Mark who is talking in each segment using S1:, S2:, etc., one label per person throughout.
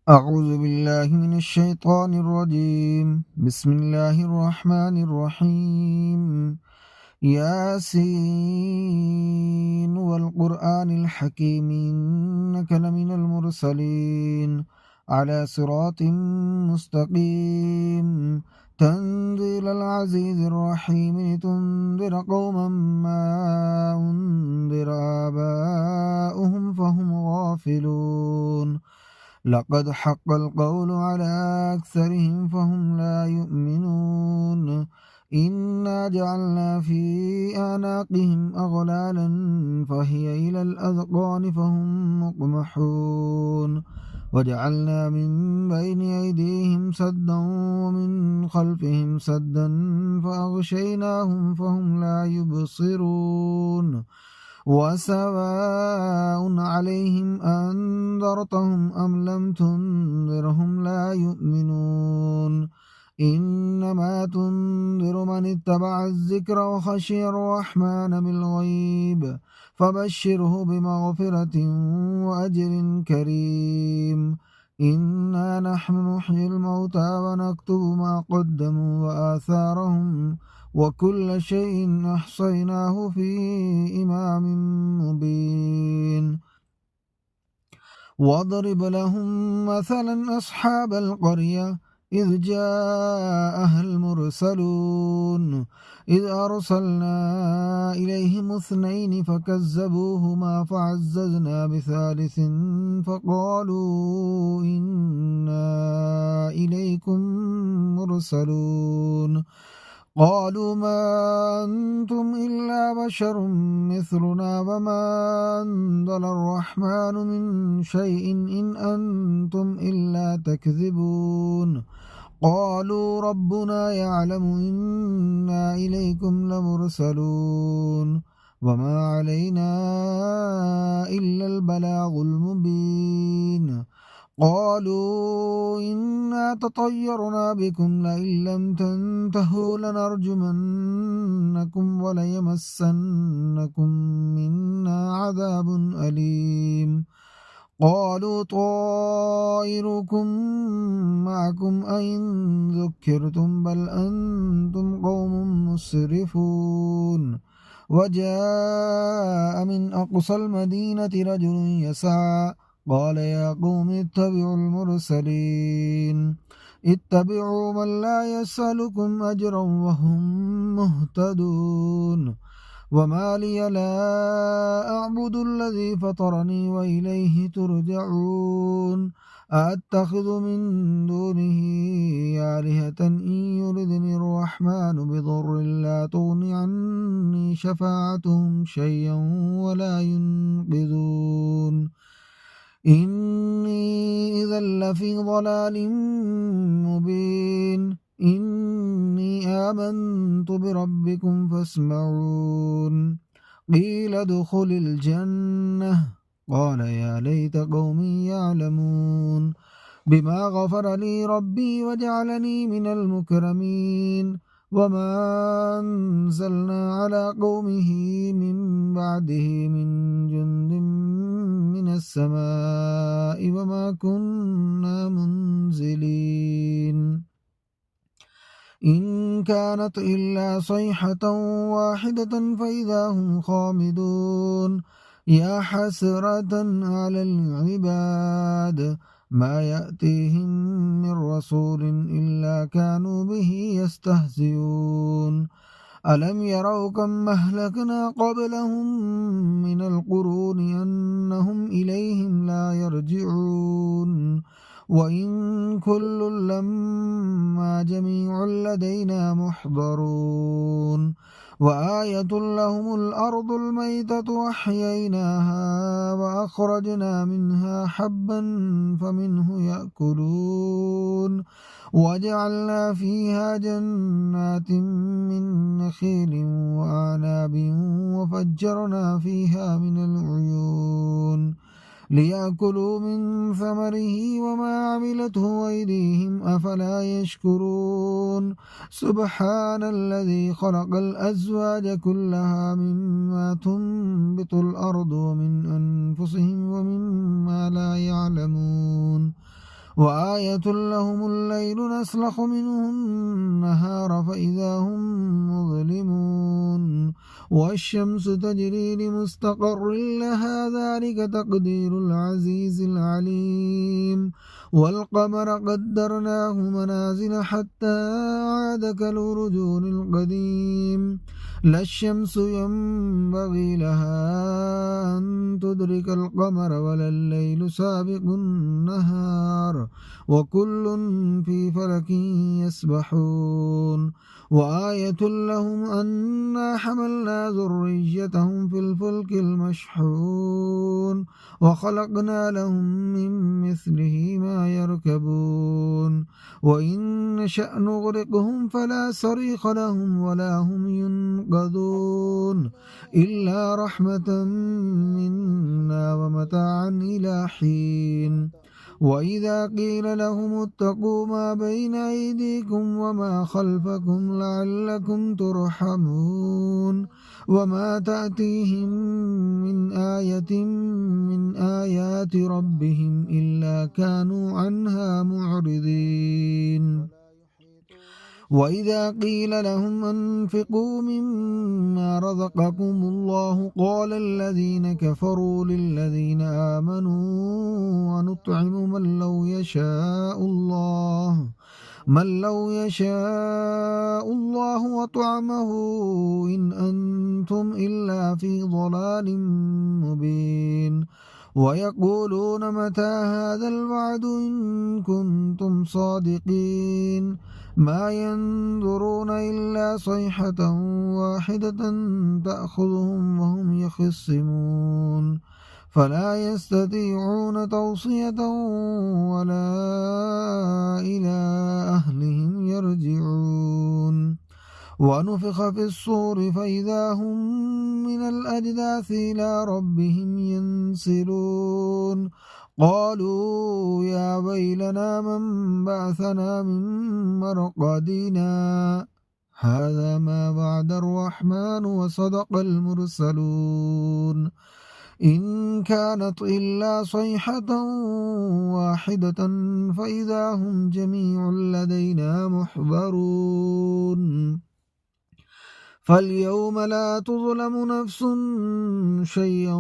S1: أعوذ بالله من الشيطان الرجيم. بسم الله الرحمن الرحيم. ياسين والقرآن الحكيم إنك لمن المرسلين على صراط مستقيم تنزيل العزيز الرحيم لتنذر قوما ما أنذر آباؤهم فهم غافلون لقد حق القول على أكثرهم فهم لا يؤمنون إنا جعلنا في أعناقهم أغلالا فهي إلى الأذقان فهم مقمحون وجعلنا من بين أيديهم سدا ومن خلفهم سدا فأغشيناهم فهم لا يبصرون وسواء عليهم أنذرتهم أم لم تنذرهم لا يؤمنون إنما تنذر من اتبع الذكر وخشي الرحمن بالغيب فبشره بمغفرة وأجر كريم إنا نحن نحيي الموتى ونكتب ما قدموا وآثارهم وكل شيء أحصيناه في إمام مبين واضرب لهم مثلا أصحاب القرية إذ جاءها المرسلون إذ أرسلنا إليهم اثنين فكذبوهما فعززنا بثالث فقالوا إنا إليكم مرسلون قالوا ما أنتم إلا بشر مثلنا وما أنزل الرحمن من شيء إن أنتم إلا تكذبون قالوا ربنا يعلم إنا إليكم لمرسلون وما علينا إلا البلاغ المبين قالوا إنا تطيرنا بكم لئن لم تنتهوا لنرجمنكم وليمسنكم منا عذاب أليم قالوا طائركم معكم أئن ذكرتم بل أنتم قوم مسرفون وجاء من أقصى المدينة رجل يسعى قال يا قوم اتبعوا المرسلين اتبعوا من لا يسألكم أجرا وهم مهتدون وما لي لا أعبد الذي فطرني وإليه ترجعون أتخذ من دونه آلهة إن يردني الرحمن بضر لا تغن عني شفاعتهم شيئا ولا ينقذون إني إذا لفي ضلال مبين إني آمنت بربكم فاسمعون قيل ادخل الجنة قال يا ليت قومي يعلمون بما غفر لي ربي وجعلني من المكرمين وما أنزلنا على قومه من بعده من جند من السماء وما كنا منزلين إن كانت إلا صيحة واحدة فإذا هم خامدون يا حسرة على العباد ما يأتيهم من رسول إلا كانوا به يستهزئون ألم يروا كم أهلكنا قبلهم من القرون أنهم إليهم لا يرجعون وإن كل لما جميع لدينا محضرون وآية لهم الأرض الميتة وأحييناها وأخرجنا منها حبا فمنه يأكلون وجعلنا فيها جنات من نخيل وأعناب وفجرنا فيها من العيون ليأكلوا من ثمره وما عملته أيديهم أفلا يشكرون سبحان الذي خلق الأزواج كلها مما تنبت الأرض ومن أنفسهم ومما لا يعلمون وآية لهم الليل نسلخ منه النهار فإذا هم مظلمون والشمس تجري لمستقر لها ذلك تقدير العزيز العليم والقمر قدرناه منازل حتى عاد كالعرجون القديم لا الشمس ينبغي لها أن تدرك القمر ولا الليل سابق النهار وكل في فلك يسبحون وآية لهم أنا حملنا ذريتهم في الفلك المشحون وخلقنا لهم من مثله ما يركبون وإن نشأ نغرقهم فلا صريخ لهم ولا هم ينقذون إلا رحمة منا ومتاعا إلى حين وإذا قيل لهم اتقوا ما بين أيديكم وما خلفكم لعلكم ترحمون وما تأتيهم من آية من آيات ربهم إلا كانوا عنها معرضين وإذا قيل لهم أنفقوا مما رزقكم الله قال الذين كفروا للذين آمنوا ونطعم من لو يشاء الله وطعمه إن أنتم إلا في ضلال مبين ويقولون متى هذا الوعد إن كنتم صادقين ما ينظرون إلا صيحة واحدة تأخذهم وهم يخصمون فلا يستطيعون توصية ولا إلى أهلهم يرجعون ونفخ في الصور فإذا هم من الأجداث إلى ربهم ينسلون قالوا يا ويلنا من بعثنا من مرقدنا هذا ما وعد الرحمن وصدق المرسلون إن كانت إلا صيحة واحدة فإذا هم جميع لدينا محضرون فاليوم لا تظلم نفس شيئا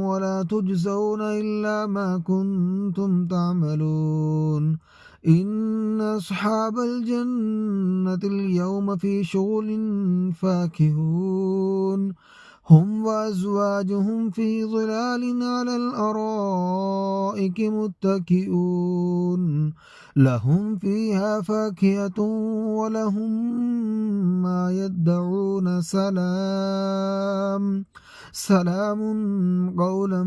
S1: ولا تجزون إلا ما كنتم تعملون إن أصحاب الجنة اليوم في شغل فاكهون هم وأزواجهم في ظلال على الأرائك متكئون لهم فيها فاكهة ولهم ما يدعون سلام قولا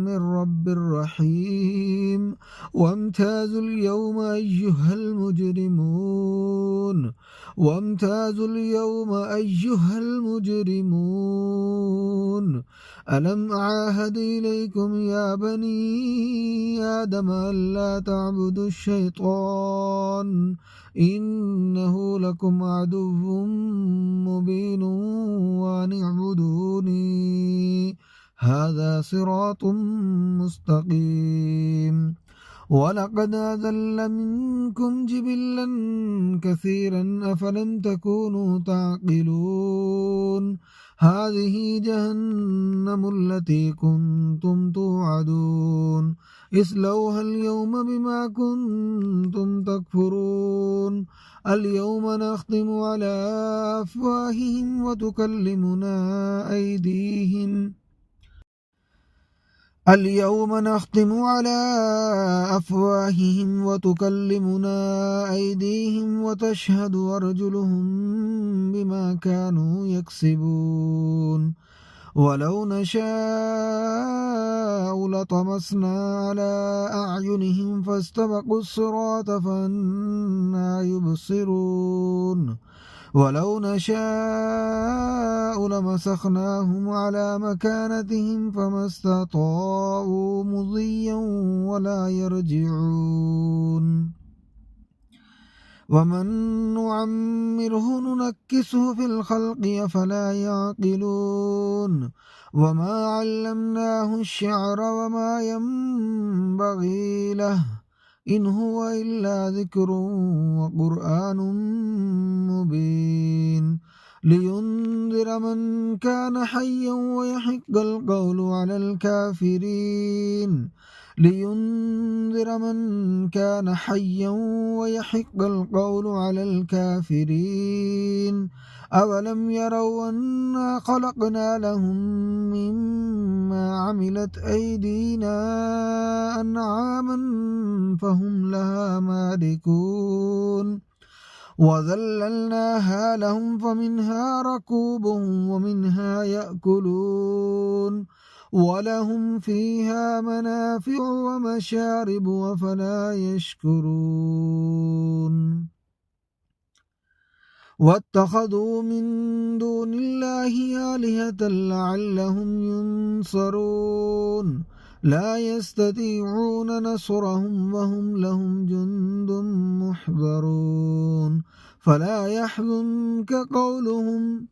S1: من رب رحيم وامتازوا اليوم أيها المجرمون ألم أعاهد إليكم يا بني آدم ألا تعبدوا الشيطان إنه لكم عدو مبين وأن اعبدوني هذا صراط مستقيم ولقد أضل منكم جبلا كثيرا أفلم تكونوا تعقلون هذه جهنم التي كنتم توعدون اصلوها اليوم بما كنتم تكفرون اليوم نختم على أفواههم وتكلمنا أيديهم وتشهد أرجلهم بما كانوا يكسبون ولو نشاء لطمسنا على أعينهم فاستبقوا الصراط فأنى يبصرون ولو نشاء لمسخناهم على مكانتهم فما استطاعوا مضيا ولا يرجعون ومن نعمره ننكسه في الخلق أفلا يعقلون وما علمناه الشعر وما ينبغي له إن هو إلا ذكر وقرآن مبين لينذر من كان حيا ويحق القول على الكافرين لينذر من كان حيا ويحق القول على الكافرين أولم يروا أنا خلقنا لهم مما عملت أيدينا أنعاما فهم لها مالكون وذللناها لهم فمنها ركوبهم ومنها يأكلون ولهم فيها منافع ومشارب وفلا يشكرون واتخذوا من دون الله آلهة لعلهم ينصرون لا يستطيعون نصرهم وهم لهم جند محضرون فلا يحزنك قولهم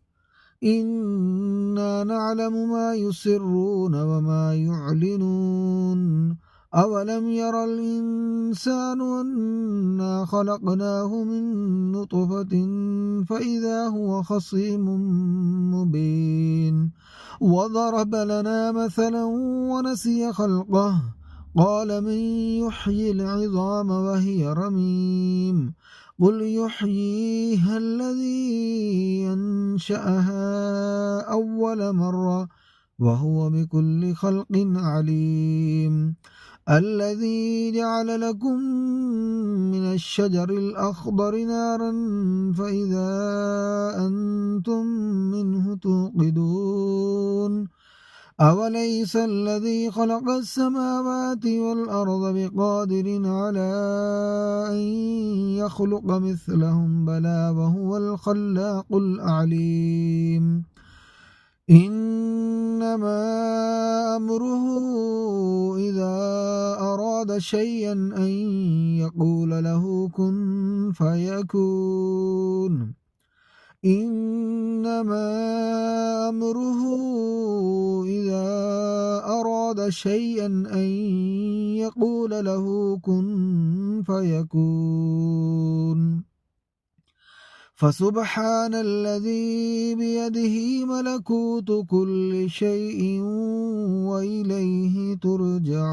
S1: إنا نعلم ما يسرون وما يعلنون أولم ير الإنسان أنا خلقناه من نطفة فإذا هو خصيم مبين وضرب لنا مثلا ونسي خلقه قال من يحيي العظام وهي رميم قل يحييها الذي أنشأها أول مرة وهو بكل خلق عليم الذي جعل لكم من الشجر الأخضر نارا فإذا أنتم منه توقدون أوليس الذي خلق السماوات والأرض بقادر على أن يخلق مثلهم بلى وهو الخلاق العليم إنما أمره إذا أراد شيئا أن يقول له كن فيكون إنما أمره إذا أراد شيئا أن يقول له كن فيكون فسبحان الذي بيده ملكوت كل شيء وإليه ترجعون